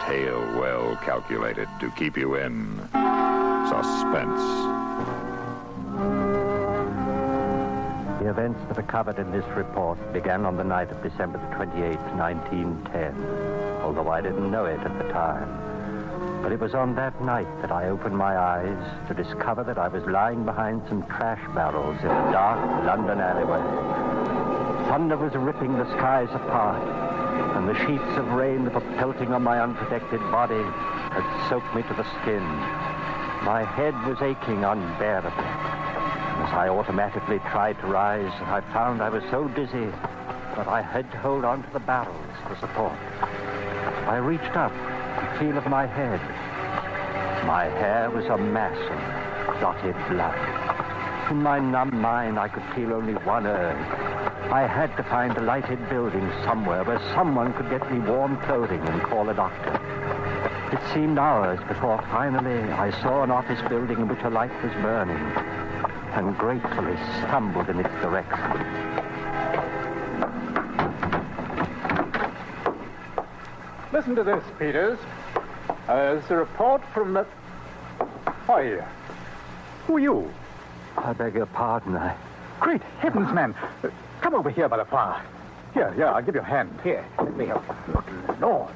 tale well calculated to keep you in suspense. The events that are covered in this report began on the night of December the 28th, 1910, although I didn't know it at the time. But it was on that night that I opened my eyes to discover that I was lying behind some trash barrels in a dark London alleyway. Thunder was ripping the skies apart, and the sheets of rain that were pelting on my unprotected body had soaked me to the skin. My head was aching unbearably. As I automatically tried to rise, I found I was so dizzy that I had to hold on to the barrels for support. I reached up to feel of my head. My hair was a mass of clotted blood. In my numb mind, I could feel only one urge. I had to find a lighted building somewhere where someone could get me warm clothing and call a doctor. It seemed hours before finally I saw an office building in which a light was burning, and gratefully stumbled in its direction. Listen to this, Peters. There's a report from the... Why, who are you? I beg your pardon, Great heavens, man. Come over here by the fire. Here, I'll give you a hand. Here, let me help. Good Lord.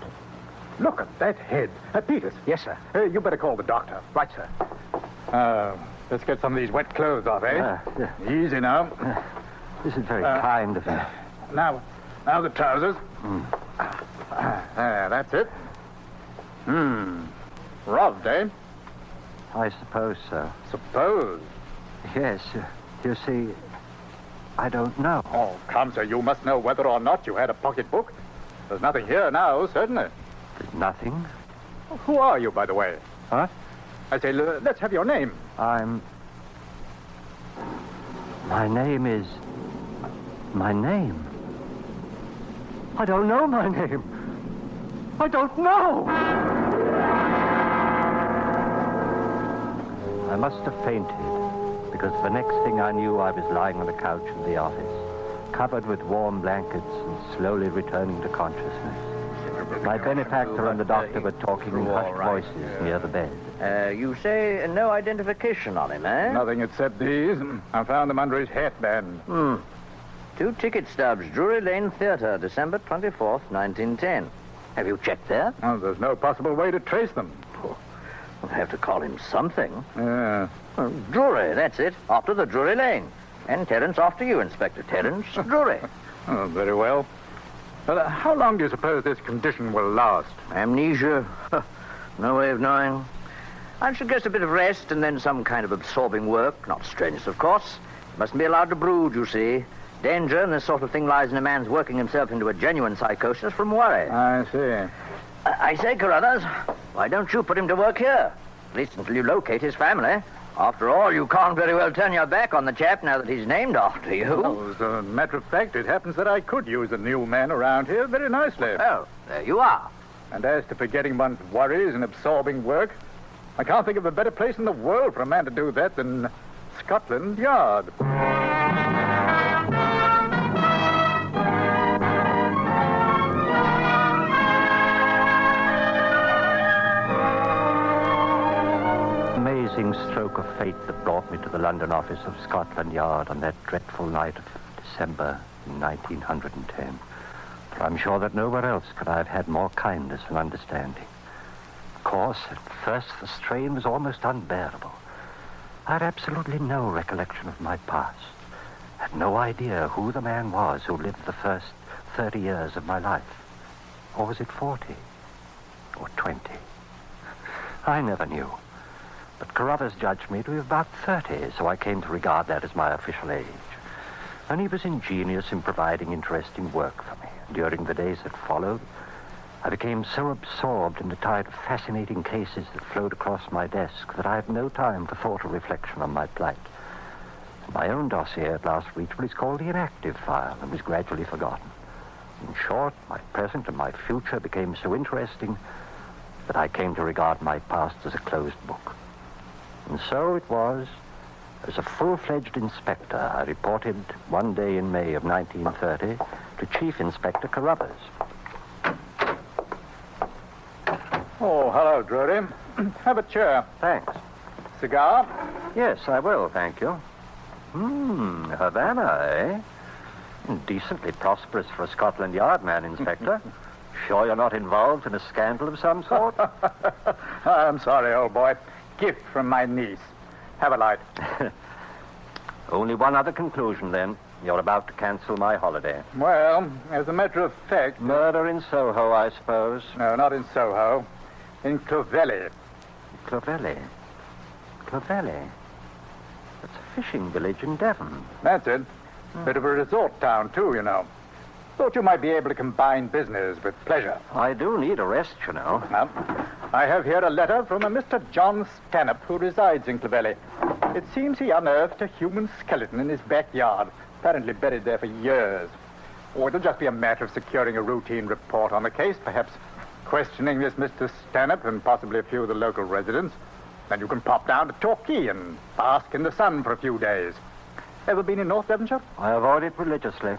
Look at that head. Peters. Yes, sir. You better call the doctor. Right, sir. Let's get some of these wet clothes off, eh? Yeah. Easy now. This is very kind of you. Now the trousers. That's it. Robbed, eh? I suppose so. Suppose? Yes. You see, I don't know. Oh, come, sir. You must know whether or not you had a pocketbook. There's nothing here now, certainly. There's nothing? Who are you, by the way? Huh? I say, let's have your name. My name is... My name? I don't know my name. I don't know! I must have fainted, because the next thing I knew, I was lying on the couch in the office, covered with warm blankets and slowly returning to consciousness. My benefactor and the doctor were talking in hushed voices near the bed. You say no identification on him, eh? Nothing except these. I found them under his hatband. 2 ticket stubs, Drury Lane Theatre, December 24th, 1910. Have you checked there? Well, there's no possible way to trace them. We'll have to call him something. Yeah. Drury, that's it. After the Drury Lane. And Terence after you, Inspector Terence Drury. Oh, very well. But how long do you suppose this condition will last? Amnesia? No way of knowing. I suggest a bit of rest and then some kind of absorbing work. Not strenuous, of course. Mustn't be allowed to brood, you see. Danger in this sort of thing lies in a man's working himself into a genuine psychosis from worry. I see. I say, Carruthers, why don't you put him to work here? At least until you locate his family. After all, you can't very well turn your back on the chap now that he's named after you. Well, as a matter of fact, it happens that I could use a new man around here very nicely. Oh, there you are. And as to forgetting one's worries and absorbing work, I can't think of a better place in the world for a man to do that than Scotland Yard. Amazing stroke of fate that brought me to the London office of Scotland Yard on that dreadful night of December 1910. For I'm sure that nowhere else could I have had more kindness and understanding. Of course, at first the strain was almost unbearable. I had absolutely no recollection of my past. Had no idea who the man was who lived the first 30 years of my life. Or was it 40? Or 20? I never knew. But Carruthers judged me to be about 30, so I came to regard that as my official age. And he was ingenious in providing interesting work for me. During the days that followed, I became so absorbed in the tide of fascinating cases that flowed across my desk that I had no time for thought or reflection on my plight. My own dossier at last reached what is called the inactive file and was gradually forgotten. In short, my present and my future became so interesting that I came to regard my past as a closed book. And so it was, as a full-fledged inspector, I reported one day in May of 1930 to Chief Inspector Carruthers. Oh, hello, Drury. Have a chair. Thanks. Cigar? Yes, I will, thank you. Havana, eh? Decently prosperous for a Scotland Yard man, Inspector. Sure you're not involved in a scandal of some sort? I'm sorry, old boy. Gift from my niece. Have a light. Only one other conclusion, then. You're about to cancel my holiday. Well, as a matter of fact... Murder in Soho, I suppose. No, not in Soho. In Clovelly. Clovelly? Clovelly? That's a fishing village in Devon. That's it. Bit of a resort town, too, you know. Thought you might be able to combine business with pleasure. I do need a rest, you know. Well, I have here a letter from a Mr. John Stanhope who resides in Clovelly. It seems he unearthed a human skeleton in his backyard, apparently buried there for years. Oh, it'll just be a matter of securing a routine report on the case, perhaps questioning this Mr. Stanhope and possibly a few of the local residents. Then you can pop down to Torquay and bask in the sun for a few days. Ever been in North Devonshire? I avoid it religiously.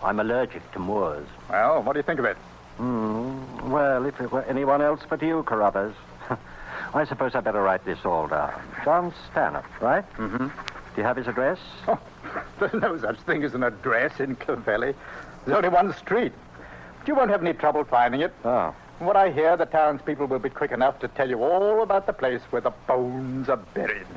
I'm allergic to moors. Well, what do you think of it? Well, if it were anyone else but you, Carruthers. I suppose I better write this all down. John Stanhope, right? Mm-hmm. Do you have his address? Oh, there's no such thing as an address in Clovelly. There's only one street. But you won't have any trouble finding it. Oh. From what I hear, the townspeople will be quick enough to tell you all about the place where the bones are buried.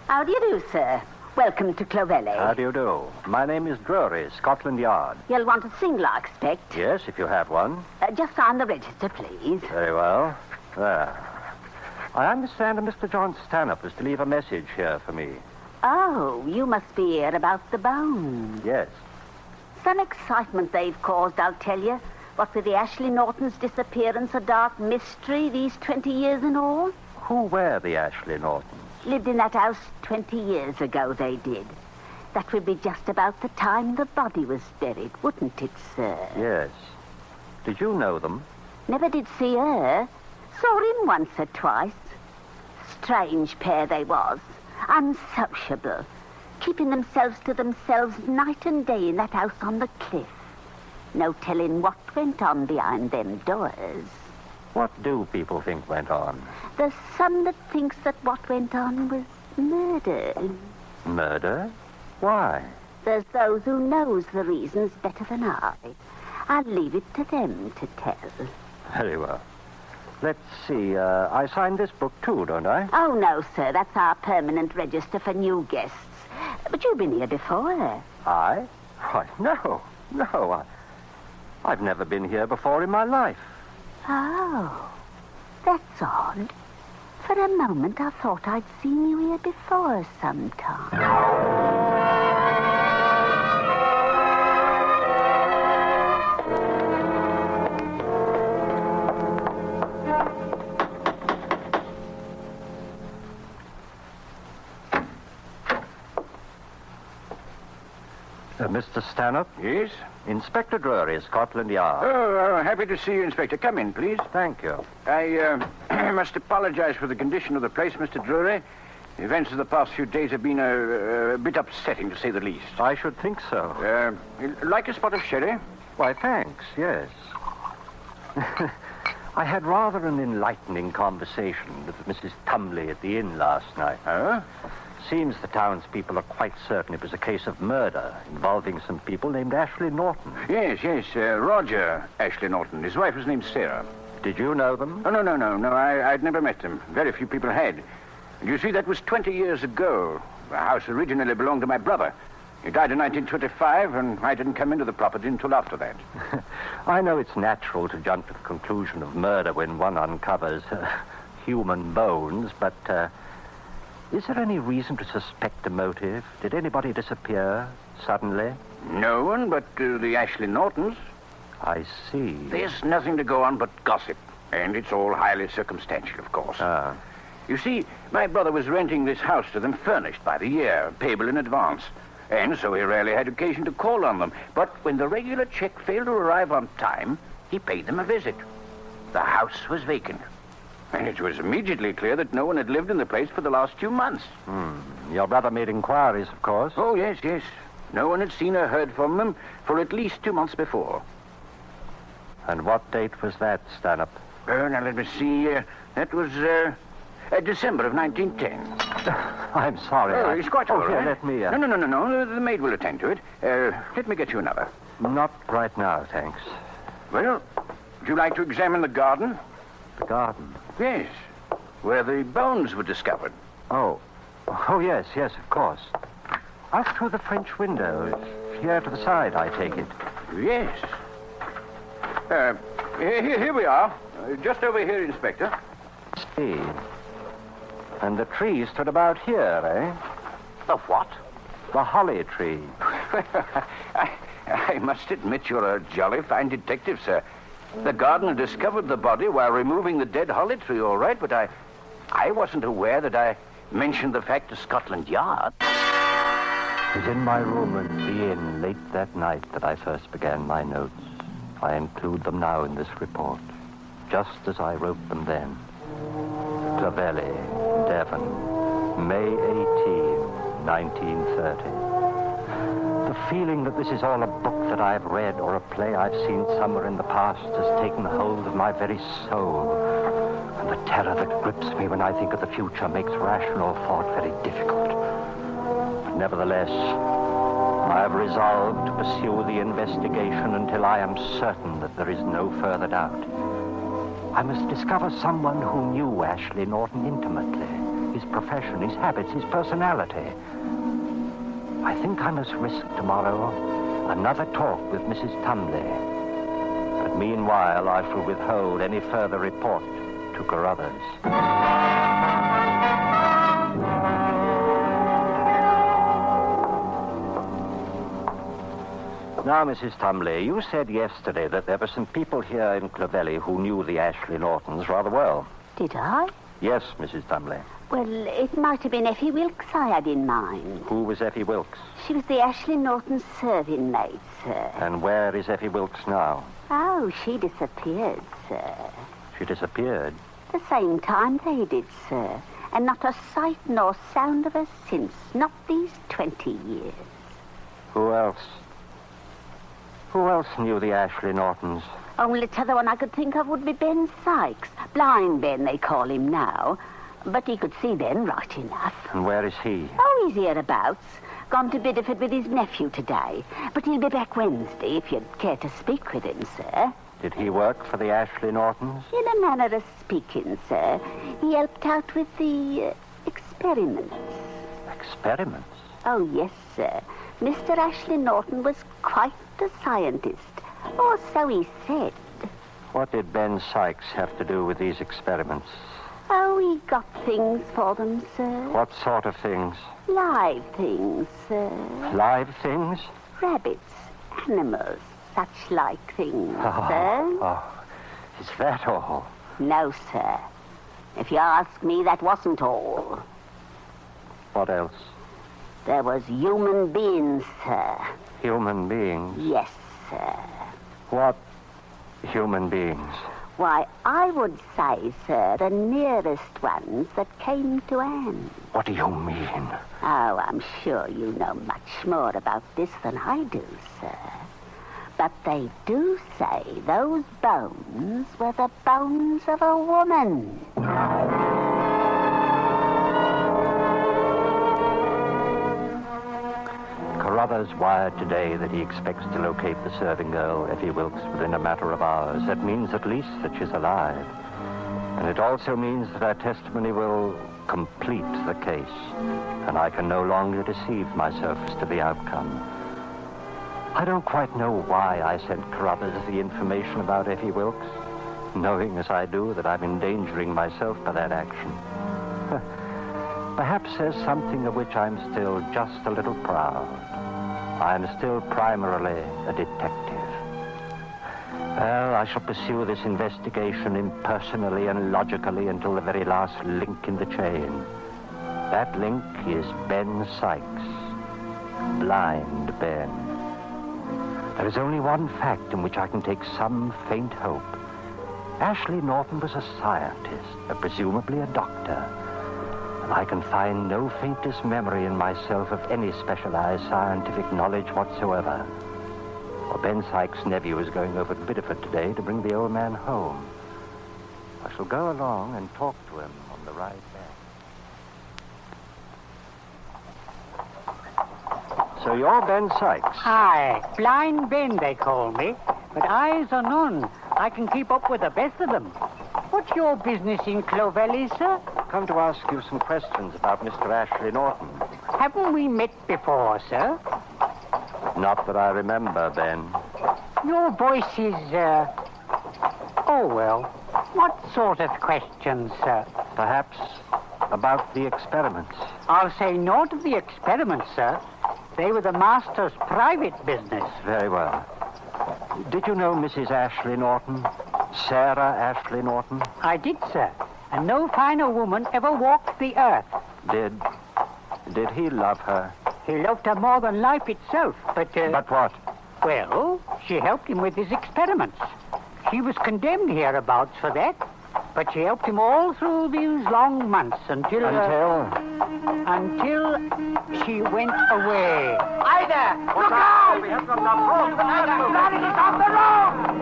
How do you do, sir? Welcome to Clovelly. How do you do? My name is Drury, Scotland Yard. You'll want a single, I expect. Yes, if you have one. Just sign the register, please. Very well. There. I understand that Mr. John Stanhope was to leave a message here for me. Oh, you must be here about the bones. Yes. Some excitement they've caused, I'll tell you. What with the Ashley Nortons' disappearance, a dark mystery these 20 years and all. Who were the Ashley Nortons? Lived in that house 20 years ago, they did. That would be just about the time the body was buried, wouldn't it, sir? Yes. Did you know them? Never did see her. Saw him once or twice. Strange pair they was. Unsociable. Keeping themselves to themselves night and day in that house on the cliff. No telling what went on behind them doors. What do people think went on? There's some that thinks that what went on was murder. Murder? Why? There's those who knows the reasons better than I. I'll leave it to them to tell. Very well. Let's see. I signed this book too, don't I? Oh, no, sir. That's our permanent register for new guests. But you've been here before. I? Why, no. I've never been here before in my life. Oh, that's odd. For a moment, I thought I'd seen you here before sometime. Mr. Stanhope? Yes? Inspector Drury, Scotland Yard. Oh, happy to see you, Inspector. Come in, please. Thank you. I must apologize for the condition of the place, Mr. Drury. The events of the past few days have been a bit upsetting, to say the least. I should think so. Like a spot of sherry? Why, thanks, yes. I had rather an enlightening conversation with Mrs. Tumley at the inn last night. Oh? Seems the townspeople are quite certain it was a case of murder involving some people named Ashley Norton. Yes. Roger Ashley Norton. His wife was named Sarah. Did you know them? Oh, no. I'd never met them. Very few people had. And you see, that was 20 years ago. The house originally belonged to my brother. He died in 1925, and I didn't come into the property until after that. I know it's natural to jump to the conclusion of murder when one uncovers human bones, but is there any reason to suspect a motive? Did anybody disappear suddenly? No one but the Ashley Nortons. I see. There's nothing to go on but gossip, and it's all highly circumstantial, of course. Ah. You see, my brother was renting this house to them furnished by the year, payable in advance. And so he rarely had occasion to call on them. But when the regular check failed to arrive on time, he paid them a visit. The house was vacant. And it was immediately clear that no one had lived in the place for the last 2 months. Your brother made inquiries, of course. Oh, yes. No one had seen or heard from them for at least 2 months before. And what date was that, Stanhope? Now, let me see. That was December of 1910. I'm sorry. Oh, it's quite all right. Here, let me... No. The maid will attend to it. Let me get you another. Not right now, thanks. Well, would you like to examine the garden? The garden? Yes. Where the bones were discovered. Oh, yes, of course. Out through the French windows. Here to the side, I take it. Yes. Here we are. Just over here, Inspector. See. And the tree stood about here, eh? The what? The holly tree. I must admit you're a jolly fine detective, sir. The gardener discovered the body while removing the dead holly tree, all right, but I wasn't aware that I mentioned the fact to Scotland Yard. It was in my room at the inn late that night that I first began my notes. I include them now in this report, just as I wrote them then. Clovelly, Devon, May 18, 1930. The feeling that this is all a book that I've read or a play I've seen somewhere in the past has taken hold of my very soul. And the terror that grips me when I think of the future makes rational thought very difficult. But nevertheless, I have resolved to pursue the investigation until I am certain that there is no further doubt. I must discover someone who knew Ashley Norton intimately, his profession, his habits, his personality. I think I must risk tomorrow another talk with Mrs. Tumley. But meanwhile, I shall withhold any further report to Carruthers. Now, Mrs. Tumley, you said yesterday that there were some people here in Clovelly who knew the Ashley Nortons rather well. Did I? Yes, Mrs. Tumley. Well, it might have been Effie Wilkes I had in mind. Who was Effie Wilkes? She was the Ashley Norton serving maid, sir. And where is Effie Wilkes now? Oh, she disappeared, sir. She disappeared? The same time they did, sir. And not a sight nor sound of her since. Not these 20 years. Who else? Who else knew the Ashley Nortons? Only t'other one I could think of would be Ben Sykes. Blind Ben, they call him now. But he could see Ben right enough. And where is he? Oh, he's hereabouts. Gone to Bideford with his nephew today. But he'll be back Wednesday, if you'd care to speak with him, sir. Did he work for the Ashley Nortons? In a manner of speaking, sir. He helped out with the experiments. Experiments? Oh, yes, sir. Mr. Ashley Norton was quite a scientist. Or so he said. What did Ben Sykes have to do with these experiments? Oh, he got things for them, sir. What sort of things? Live things, sir. Live things? Rabbits, animals, such like things, sir. Oh, is that all? No, sir. If you ask me, that wasn't all. What else? There was human beings, sir. Human beings? Yes, sir. What human beings? Why, I would say, sir, the nearest ones that came to hand. What do you mean? Oh, I'm sure you know much more about this than I do, sir. But they do say those bones were the bones of a woman. Carruthers wired today that he expects to locate the serving girl, Effie Wilkes, within a matter of hours. That means at least that she's alive. And it also means that our testimony will complete the case. And I can no longer deceive myself as to the outcome. I don't quite know why I sent Carruthers the information about Effie Wilkes, knowing as I do that I'm endangering myself by that action. Perhaps there's something of which I'm still just a little proud. I'm still primarily a detective. Well, I shall pursue this investigation impersonally and logically until the very last link in the chain. That link is Ben Sykes. Blind Ben. There is only one fact in which I can take some faint hope. Ashley Norton was a scientist, presumably a doctor. And I can find no faintest memory in myself of any specialized scientific knowledge whatsoever. Well, Ben Sykes' nephew is going over to Biddeford today to bring the old man home. I shall go along and talk to him on the ride back. So you're Ben Sykes? Aye, Blind Ben, they call me. But eyes are none. I can keep up with the best of them. What's your business in Clovelly, sir? Come to ask you some questions about Mr. Ashley Norton. Haven't we met before, sir? Not that I remember, Ben. Your voice is, oh, well. What sort of questions, sir? Perhaps about the experiments. I'll say naught of the experiments, sir. They were the master's private business. Very well. Did you know Mrs. Ashley Norton? Sarah Ashley Norton? I did, sir. And no finer woman ever walked the earth. Did he love her? He loved her more than life itself, but... But what? Well, she helped him with his experiments. She was condemned hereabouts for that, but she helped him all through these long months until... Until she went away. Hi there! Look out! We have got the phone. Bloody is on the road!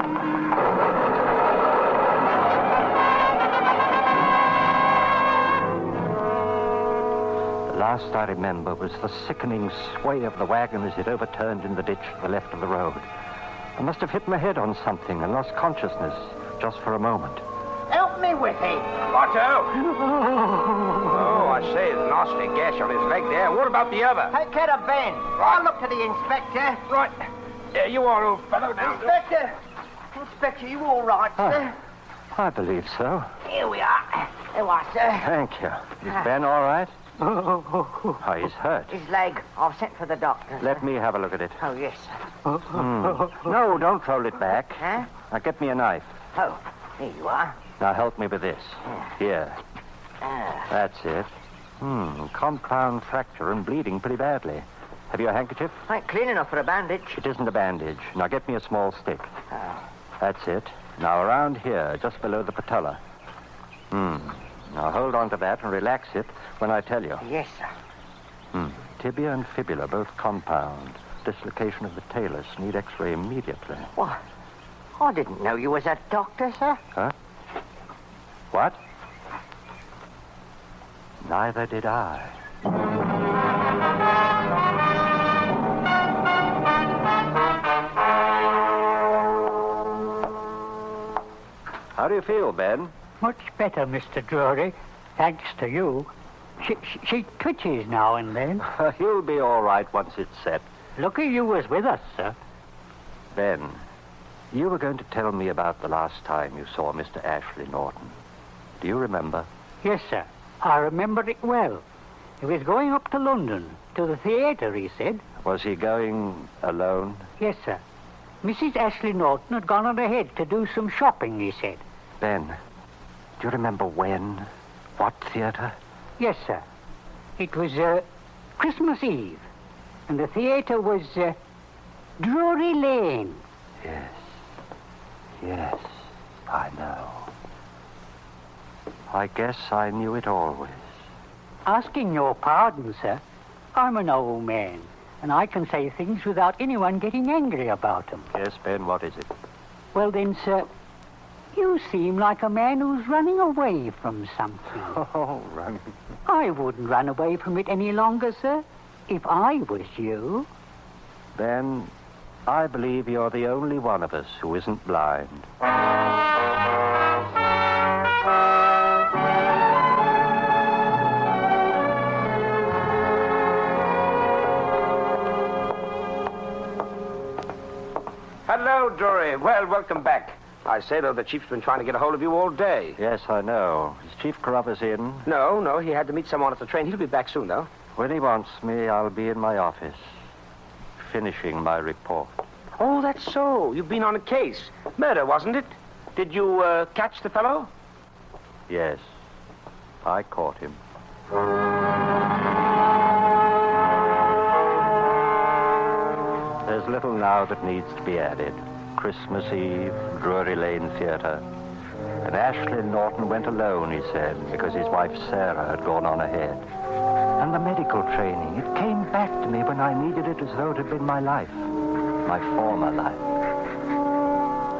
The last I remember was the sickening sway of the wagon as it overturned in the ditch to the left of the road. I must have hit my head on something and lost consciousness just for a moment. Help me with it. Otto! Oh, I say, there's a nasty gash on his leg there. What about the other? Take care of Ben. I'll look to the inspector. Right. There you are, old fellow. Now. Inspector, you all right, sir? I believe so. Here we are. There you are, sir. Thank you. Is Ben all right? Oh, he's hurt. His leg. I've sent for the doctor. Let me have a look at it. Oh, yes, sir. No, don't roll it back. Huh? Now get me a knife. Oh, here you are. Now help me with this. Here. That's it. Compound fracture and bleeding pretty badly. Have you a handkerchief? Ain't clean enough for a bandage. It isn't a bandage. Now get me a small stick. That's it. Now around here, just below the patella. Now hold on to that and relax it when I tell you. Yes, sir. Tibia and fibula, both compound. Dislocation of the talus. Need x-ray immediately. What? I didn't know you was a doctor, sir. Huh? What? Neither did I. How do you feel, Ben? Much better, Mr. Drury. Thanks to you. She twitches now and then. He'll be all right once it's set. Lucky you was with us, sir. Ben, you were going to tell me about the last time you saw Mr. Ashley Norton. Do you remember? Yes, sir. I remember it well. He was going up to London, to the theatre, he said. Was he going alone? Yes, sir. Mrs. Ashley Norton had gone on ahead to do some shopping, he said. Ben, do you remember when? What theatre? Yes, sir. It was Christmas Eve, and the theatre was Drury Lane. Yes, I know. I guess I knew it always. Asking your pardon, sir, I'm an old man, and I can say things without anyone getting angry about them. Yes, Ben, what is it? Well then, sir, you seem like a man who's running away from something. Oh, running. I wouldn't run away from it any longer, sir, if I was you. Ben, I believe you're the only one of us who isn't blind. Hello, Drury. Well, welcome back. I say, though, the chief's been trying to get a hold of you all day. Yes, I know. Is Chief Carruthers in? No, he had to meet someone at the train. He'll be back soon, though. When he wants me, I'll be in my office, finishing my report. Oh, that's so. You've been on a case. Murder, wasn't it? Did you catch the fellow? Yes, I caught him. There's little now that needs to be added. Christmas Eve, Drury Lane Theatre. And Ashley Norton went alone, he said, because his wife Sarah had gone on ahead. And the medical training, it came back to me when I needed it as though it had been my life, my former life.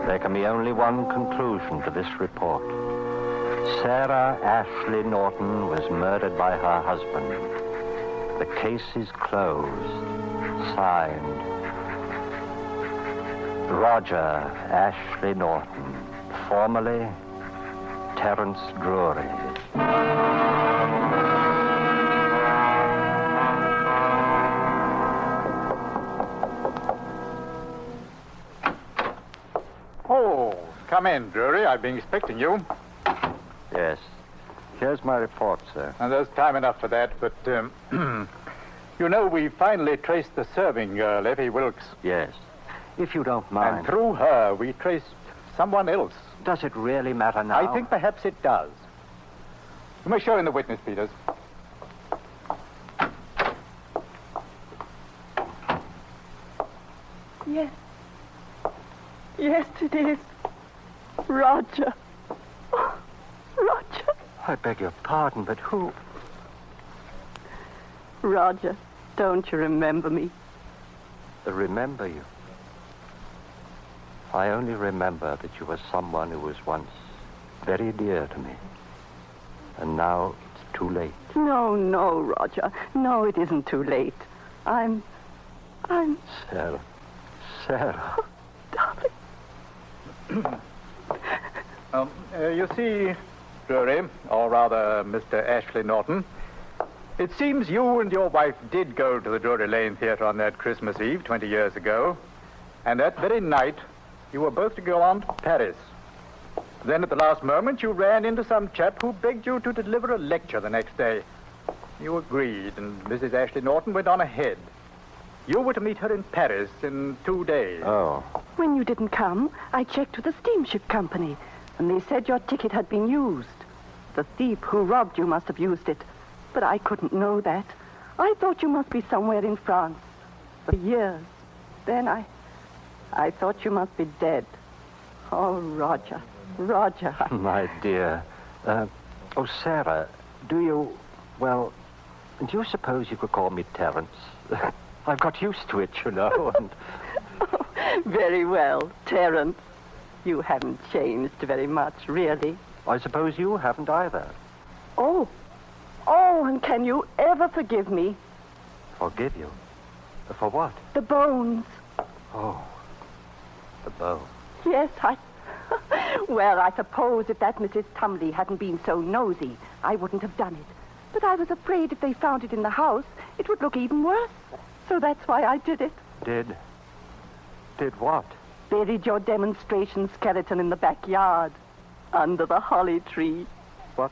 There can be only one conclusion to this report. Sarah Ashley Norton was murdered by her husband. The case is closed. Signed, Roger Ashley Norton, formerly Terence Drury. Oh, come in, Drury. I've been expecting you. Yes. Here's my report, sir. And there's time enough for that, but, you know, we finally traced the serving girl, Effie Wilkes. Yes. If you don't mind. And through her, we traced someone else. Does it really matter now? I think perhaps it does. You may show in the witness, Peters. Yes. Yes, it is. Roger. Oh, Roger. I beg your pardon, but who? Roger, don't you remember me? Remember you? I only remember that you were someone who was once very dear to me. And now it's too late. No, Roger. No, it isn't too late. I'm... Sarah. Sarah. Oh, darling. You see, Drury, or rather, Mr. Ashley Norton, it seems you and your wife did go to the Drury Lane Theatre on that Christmas Eve 20 years ago, and that very night, you were both to go on to Paris. Then at the last moment, you ran into some chap who begged you to deliver a lecture the next day. You agreed, and Mrs. Ashley Norton went on ahead. You were to meet her in Paris in 2 days. Oh. When you didn't come, I checked with the steamship company, and they said your ticket had been used. The thief who robbed you must have used it, but I couldn't know that. I thought you must be somewhere in France. For years. Then I thought you must be dead. Oh, Roger. My dear. Sarah, do you suppose you could call me Terence? I've got used to it, you know, and... Oh, very well, Terence. You haven't changed very much, really. I suppose you haven't either. Oh, and can you ever forgive me? Forgive you? For what? The bones. Oh, the bones. Yes, Well, I suppose if that Mrs. Tumley hadn't been so nosy, I wouldn't have done it. But I was afraid if they found it in the house, it would look even worse. So that's why I did it. Did what? Buried your demonstration skeleton in the backyard, under the holly tree. What?